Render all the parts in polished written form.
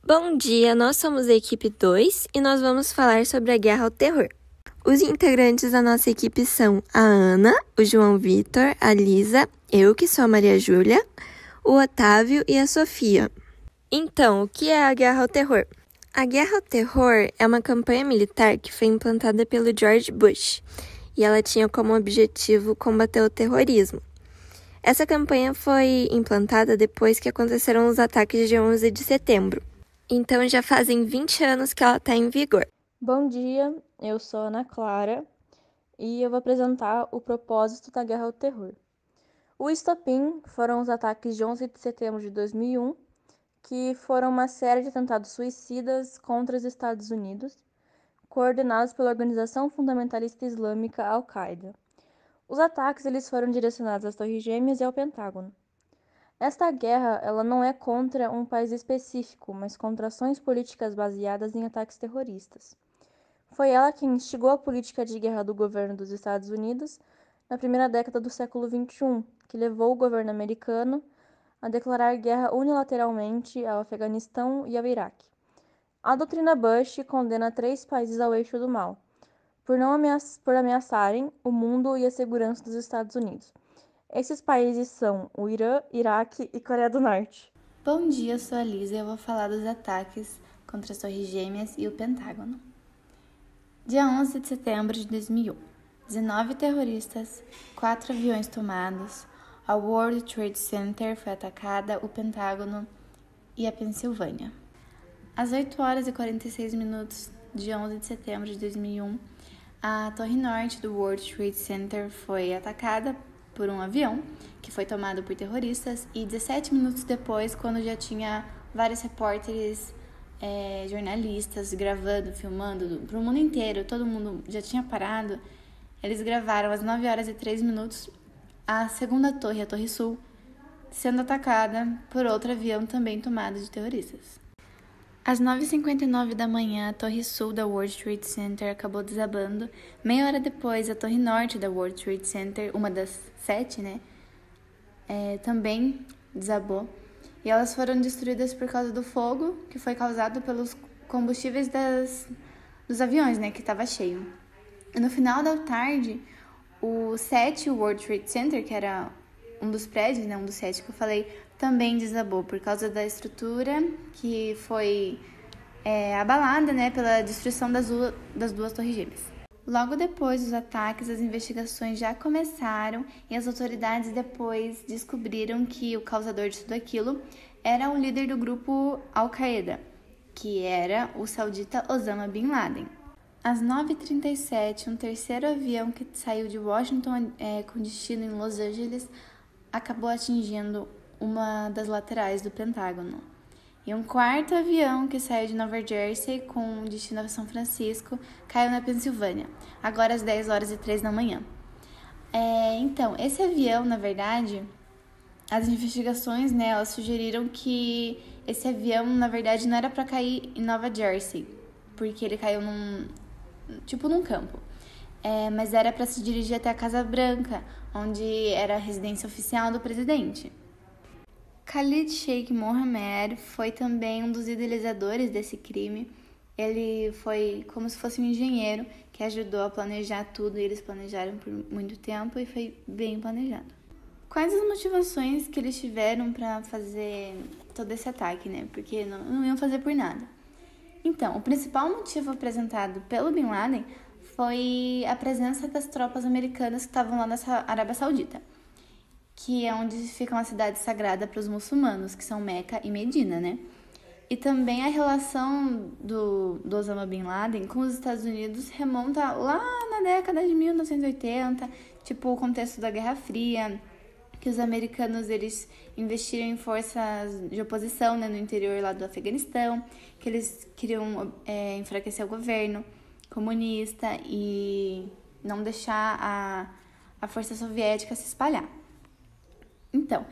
Bom dia, nós somos a equipe 2 e nós vamos falar sobre a Guerra ao Terror. Os integrantes da nossa equipe são a Ana, o João Vitor, a Lisa, eu que sou a Maria Júlia, o Otávio e a Sofia. Então, o que é a Guerra ao Terror? A Guerra ao Terror é uma campanha militar que foi implantada pelo George Bush e ela tinha como objetivo combater o terrorismo. Essa campanha foi implantada depois que aconteceram os ataques de 11 de setembro. Então já fazem 20 anos que ela está em vigor. Bom dia, eu sou Ana Clara e eu vou apresentar o propósito da Guerra ao Terror. O estopim foram os ataques de 11 de setembro de 2001, que foram uma série de atentados suicidas contra os Estados Unidos, coordenados pela organização fundamentalista islâmica Al-Qaeda. Os ataques eles foram direcionados às Torres Gêmeas e ao Pentágono. Esta guerra ela não é contra um país específico, mas contra ações políticas baseadas em ataques terroristas. Foi ela quem instigou a política de guerra do governo dos Estados Unidos na primeira década do século XXI, que levou o governo americano a declarar guerra unilateralmente ao Afeganistão e ao Iraque. A doutrina Bush condena 3 países ao eixo do mal, por ameaçarem o mundo e a segurança dos Estados Unidos. Esses países são o Irã, Iraque e Coreia do Norte. Bom dia, eu sou a Lisa e eu vou falar dos ataques contra as Torres Gêmeas e o Pentágono. Dia 11 de setembro de 2001, 19 terroristas, 4 aviões tomados, a World Trade Center foi atacada, o Pentágono e a Pensilvânia. Às 8 horas e 46 minutos de 11 de setembro de 2001, a Torre Norte do World Trade Center foi atacada por um avião que foi tomado por terroristas e 17 minutos depois, quando já tinha vários repórteres, jornalistas gravando, filmando para o mundo inteiro, todo mundo já tinha parado, eles gravaram às 9 horas e 3 minutos a segunda torre, a Torre Sul, sendo atacada por outro avião também tomado de terroristas. Às 9h59 da manhã, a Torre Sul da World Trade Center acabou desabando. Meia hora depois, a Torre Norte da World Trade Center, uma das 7, também desabou. E elas foram destruídas por causa do fogo que foi causado pelos combustíveis dos aviões, que estava cheio. E no final da tarde, o 7 World Trade Center, que era um dos prédios, um dos 7 que eu falei, também desabou por causa da estrutura que foi abalada, pela destruição das duas torres gêmeas. Logo depois dos ataques, as investigações já começaram e as autoridades depois descobriram que o causador de tudo aquilo era o líder do grupo Al-Qaeda, que era o saudita Osama Bin Laden. Às 9h37, um terceiro avião que saiu de Washington com destino em Los Angeles acabou atingindo uma das laterais do Pentágono. E um quarto avião que saiu de Nova Jersey com destino a São Francisco caiu na Pensilvânia, agora às 10 horas e 3 da manhã. Então, esse avião, na verdade, as investigações, elas sugeriram que esse avião, na verdade, não era para cair em Nova Jersey, porque ele caiu num campo. Mas era para se dirigir até a Casa Branca, onde era a residência oficial do presidente. Khalid Sheikh Mohammed foi também um dos idealizadores desse crime. Ele foi como se fosse um engenheiro que ajudou a planejar tudo, e eles planejaram por muito tempo e foi bem planejado. Quais as motivações que eles tiveram para fazer todo esse ataque, Porque não iam fazer por nada. Então, o principal motivo apresentado pelo Bin Laden foi a presença das tropas americanas que estavam lá na Arábia Saudita, que é onde fica uma cidade sagrada para os muçulmanos, que são Meca e Medina, E também a relação do Osama Bin Laden com os Estados Unidos remonta lá na década de 1980, tipo o contexto da Guerra Fria, que os americanos eles investiram em forças de oposição no interior lá do Afeganistão, que eles queriam enfraquecer o governo comunista e não deixar a força soviética se espalhar. Então,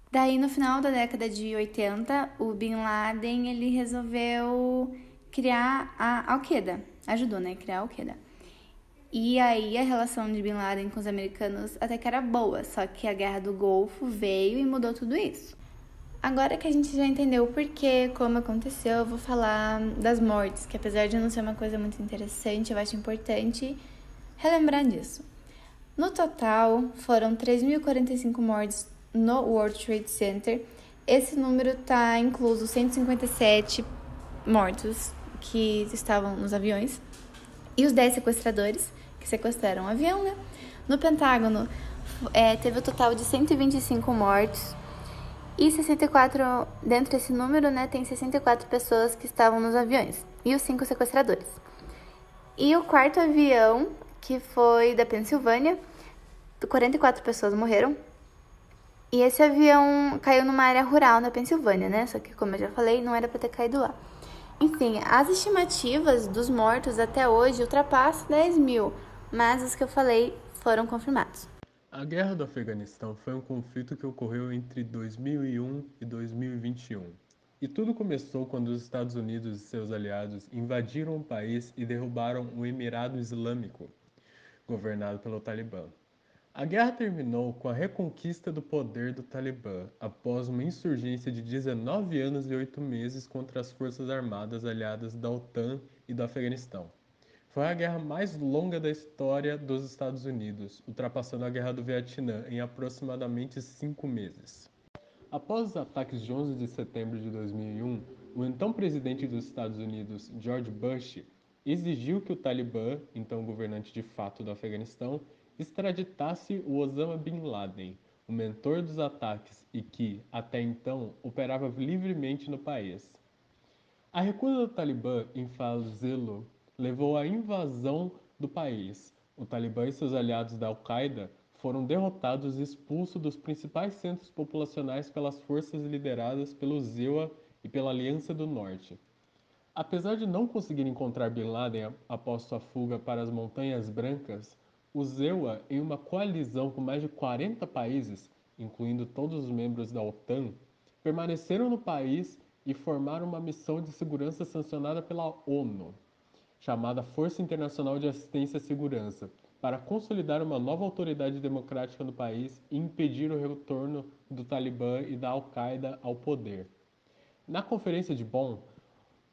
daí no final da década de 80, o Bin Laden ele resolveu criar a Al-Qaeda, ajudou, a criar a Al-Qaeda. E aí a relação de Bin Laden com os americanos até que era boa, só que a Guerra do Golfo veio e mudou tudo isso. Agora que a gente já entendeu o porquê, como aconteceu, eu vou falar das mortes, que apesar de não ser uma coisa muito interessante, eu acho importante relembrar disso. No total, foram 3.045 mortes no World Trade Center. Esse número está incluso 157 mortos que estavam nos aviões e os 10 sequestradores que sequestraram o avião, né? No Pentágono, teve o total de 125 mortos e 64, dentro desse número, né, tem 64 pessoas que estavam nos aviões e os 5 sequestradores. E o quarto avião, que foi da Pensilvânia, 44 pessoas morreram. E esse avião caiu numa área rural na Pensilvânia, né? Só que, como eu já falei, não era para ter caído lá. Enfim, as estimativas dos mortos até hoje ultrapassam 10 mil, mas os que eu falei foram confirmados. A Guerra do Afeganistão foi um conflito que ocorreu entre 2001 e 2021. E tudo começou quando os Estados Unidos e seus aliados invadiram o país e derrubaram o Emirado Islâmico, governado pelo Talibã. A guerra terminou com a reconquista do poder do Talibã após uma insurgência de 19 anos e 8 meses contra as forças armadas aliadas da OTAN e do Afeganistão. Foi a guerra mais longa da história dos Estados Unidos, ultrapassando a Guerra do Vietnã em aproximadamente 5 meses. Após os ataques de 11 de setembro de 2001, o então presidente dos Estados Unidos, George Bush, exigiu que o Talibã, então governante de fato do Afeganistão, extraditasse o Osama Bin Laden, o mentor dos ataques e que, até então, operava livremente no país. A recusa do Talibã em fazê-lo levou à invasão do país. O Talibã e seus aliados da Al-Qaeda foram derrotados e expulsos dos principais centros populacionais pelas forças lideradas pelo ZEWA e pela Aliança do Norte. Apesar de não conseguir encontrar Bin Laden após sua fuga para as Montanhas Brancas, o ZEWA, em uma coalizão com mais de 40 países, incluindo todos os membros da OTAN, permaneceram no país e formaram uma missão de segurança sancionada pela ONU, chamada Força Internacional de Assistência à Segurança, para consolidar uma nova autoridade democrática no país e impedir o retorno do Talibã e da Al-Qaeda ao poder. Na Conferência de Bonn,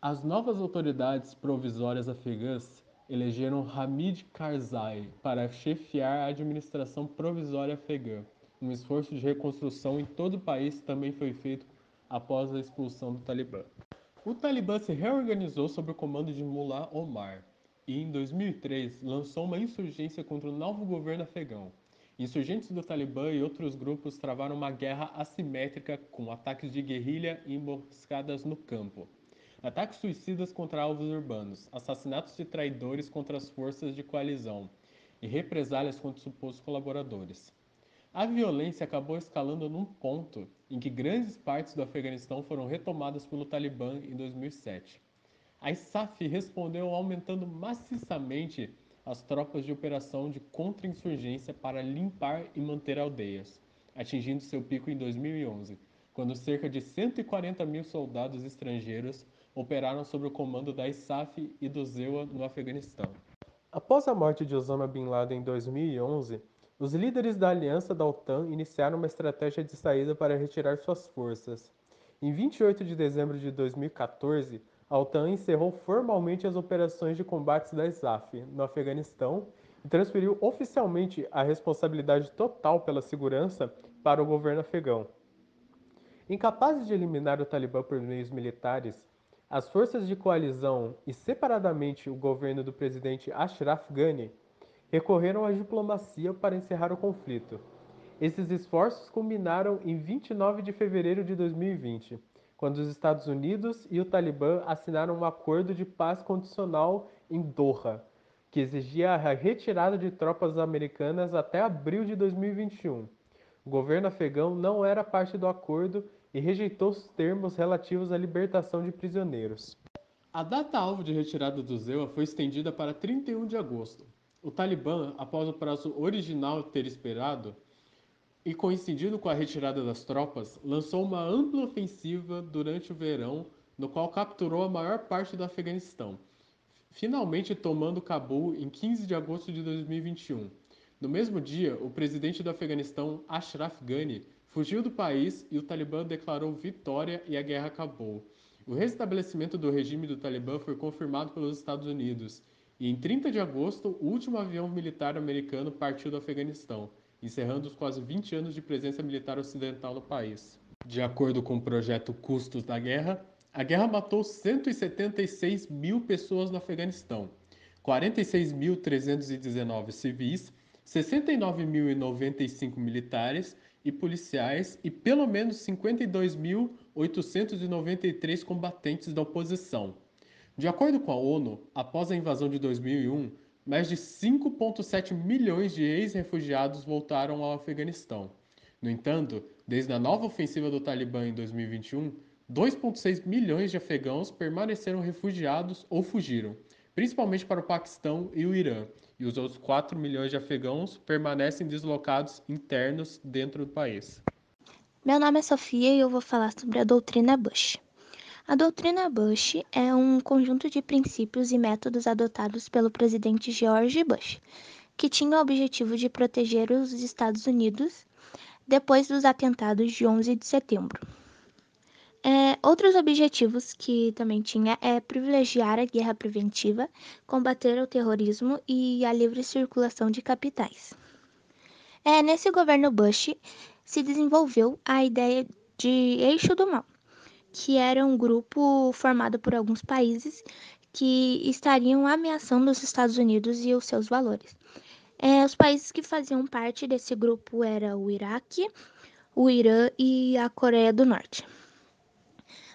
as novas autoridades provisórias afegãs elegeram Hamid Karzai para chefiar a administração provisória afegã. Um esforço de reconstrução em todo o país também foi feito após a expulsão do Talibã. O Talibã se reorganizou sob o comando de Mullah Omar e, em 2003, lançou uma insurgência contra o novo governo afegão. Insurgentes do Talibã e outros grupos travaram uma guerra assimétrica com ataques de guerrilha e emboscadas no campo. Ataques suicidas contra alvos urbanos, assassinatos de traidores contra as forças de coalizão e represálias contra supostos colaboradores. A violência acabou escalando num ponto em que grandes partes do Afeganistão foram retomadas pelo Talibã em 2007. A ISAF respondeu aumentando maciçamente as tropas de operação de contra-insurgência para limpar e manter aldeias, atingindo seu pico em 2011, quando cerca de 140 mil soldados estrangeiros operaram sob o comando da ISAF e do ZEWA no Afeganistão. Após a morte de Osama Bin Laden em 2011, os líderes da aliança da OTAN iniciaram uma estratégia de saída para retirar suas forças. Em 28 de dezembro de 2014, a OTAN encerrou formalmente as operações de combate da ISAF no Afeganistão e transferiu oficialmente a responsabilidade total pela segurança para o governo afegão. Incapazes de eliminar o Talibã por meios militares, as forças de coalizão e, separadamente, o governo do presidente Ashraf Ghani recorreram à diplomacia para encerrar o conflito. Esses esforços culminaram em 29 de fevereiro de 2020, quando os Estados Unidos e o Talibã assinaram um acordo de paz condicional em Doha, que exigia a retirada de tropas americanas até abril de 2021. O governo afegão não era parte do acordo e rejeitou os termos relativos à libertação de prisioneiros. A data-alvo de retirada do ZEWA foi estendida para 31 de agosto. O Talibã, após o prazo original ter expirado e coincidindo com a retirada das tropas, lançou uma ampla ofensiva durante o verão, no qual capturou a maior parte do Afeganistão, finalmente tomando Cabul em 15 de agosto de 2021. No mesmo dia, o presidente do Afeganistão, Ashraf Ghani, fugiu do país e o Talibã declarou vitória e a guerra acabou. O restabelecimento do regime do Talibã foi confirmado pelos Estados Unidos e em 30 de agosto o último avião militar americano partiu do Afeganistão, encerrando os quase 20 anos de presença militar ocidental no país. De acordo com o projeto Custos da Guerra, a guerra matou 176 mil pessoas no Afeganistão, 46.319 civis, 69.095 militares e policiais e pelo menos 52.893 combatentes da oposição. De acordo com a ONU, após a invasão de 2001, mais de 5,7 milhões de ex-refugiados voltaram ao Afeganistão. No entanto, desde a nova ofensiva do Talibã em 2021, 2,6 milhões de afegãos permaneceram refugiados ou fugiram, principalmente para o Paquistão e o Irã, e os outros 4 milhões de afegãos permanecem deslocados internos dentro do país. Meu nome é Sofia e eu vou falar sobre a doutrina Bush. A doutrina Bush é um conjunto de princípios e métodos adotados pelo presidente George Bush, que tinha o objetivo de proteger os Estados Unidos depois dos atentados de 11 de setembro. Outros objetivos que também tinha é privilegiar a guerra preventiva, combater o terrorismo e a livre circulação de capitais. Nesse governo Bush se desenvolveu a ideia de Eixo do Mal, que era um grupo formado por alguns países que estariam ameaçando os Estados Unidos e os seus valores. Os países que faziam parte desse grupo eram o Iraque, o Irã e a Coreia do Norte.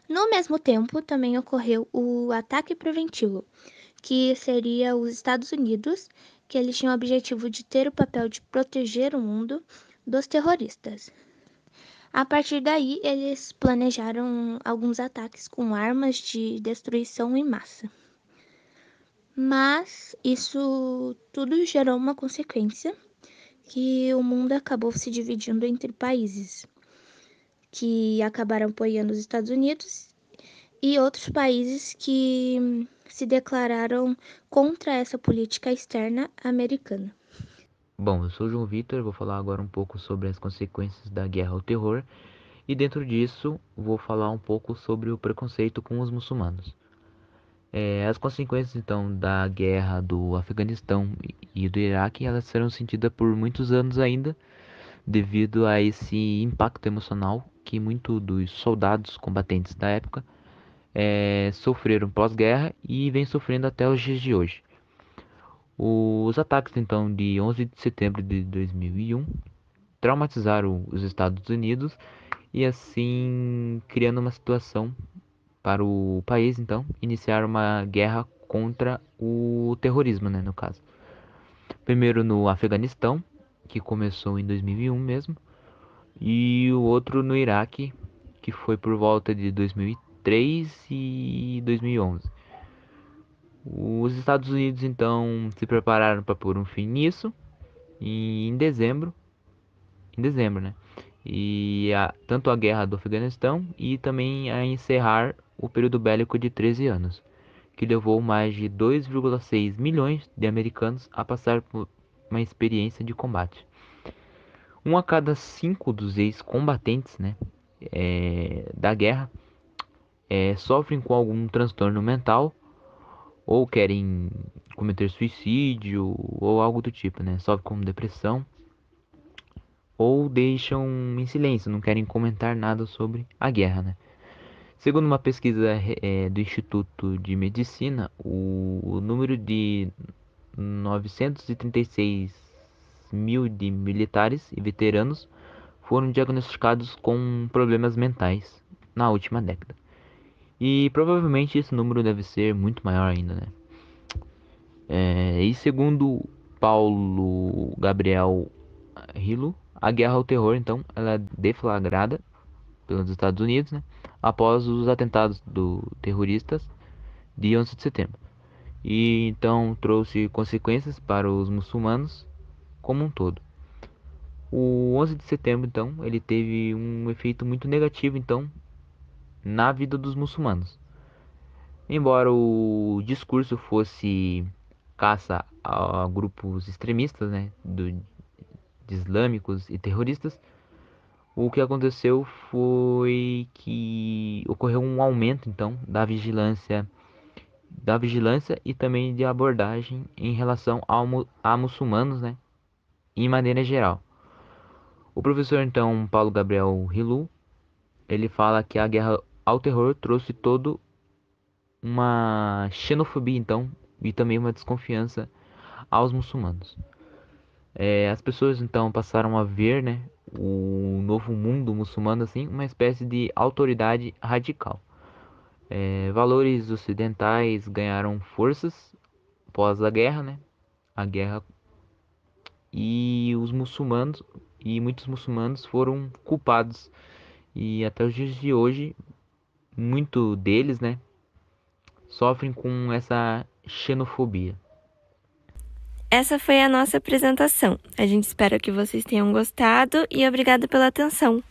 No mesmo tempo, também ocorreu o ataque preventivo, que seria os Estados Unidos, que eles tinham o objetivo de ter o papel de proteger o mundo dos terroristas. A partir daí, eles planejaram alguns ataques com armas de destruição em massa. Mas isso tudo gerou uma consequência, que o mundo acabou se dividindo entre países que acabaram apoiando os Estados Unidos e outros países que se declararam contra essa política externa americana. Bom, eu sou o João Vitor, vou falar agora um pouco sobre as consequências da guerra ao terror e dentro disso vou falar um pouco sobre o preconceito com os muçulmanos. As consequências então da guerra do Afeganistão e do Iraque, elas serão sentidas por muitos anos ainda, devido a esse impacto emocional que muitos dos soldados combatentes da época sofreram pós-guerra e vem sofrendo até os dias de hoje. Os ataques então de 11 de setembro de 2001 traumatizaram os Estados Unidos e assim criando uma situação para o país então iniciar uma guerra contra o terrorismo, no caso. Primeiro no Afeganistão, que começou em 2001 mesmo, e o outro no Iraque, que foi por volta de 2003 e 2011. Os Estados Unidos então se prepararam para pôr um fim nisso em dezembro, e tanto a guerra do Afeganistão e também a encerrar o período bélico de 13 anos, que levou mais de 2,6 milhões de americanos a passar por uma experiência de combate. 1 a cada 5 dos ex-combatentes da guerra sofrem com algum transtorno mental ou querem cometer suicídio ou algo do tipo, sofrem com depressão ou deixam em silêncio, não querem comentar nada sobre a guerra, Segundo uma pesquisa do Instituto de Medicina, o número de 936 mil de militares e veteranos foram diagnosticados com problemas mentais na última década. E provavelmente esse número deve ser muito maior ainda, E segundo Paulo Gabriel Hilo, a guerra ao terror, então, ela é deflagrada pelos Estados Unidos, após os atentados terroristas de 11 de setembro. E então trouxe consequências para os muçulmanos como um todo. O 11 de setembro, então, ele teve um efeito muito negativo, então, na vida dos muçulmanos. Embora o discurso fosse caça a grupos extremistas, de islâmicos e terroristas, O que aconteceu foi que ocorreu um aumento, então, da vigilância e também de abordagem em relação a muçulmanos, né, em maneira geral. O professor, então, Paulo Gabriel Rilu, ele fala que a guerra ao terror trouxe todo uma xenofobia, então, e também uma desconfiança aos muçulmanos. As pessoas, então, passaram a ver, né, o novo mundo muçulmano, assim, uma espécie de autoridade radical. Valores ocidentais ganharam forças após a guerra, né, a guerra, e os muçulmanos, e muitos muçulmanos foram culpados. E até os dias de hoje, muito deles, né, sofrem com essa xenofobia. Essa foi a nossa apresentação. A gente espera que vocês tenham gostado e obrigada pela atenção.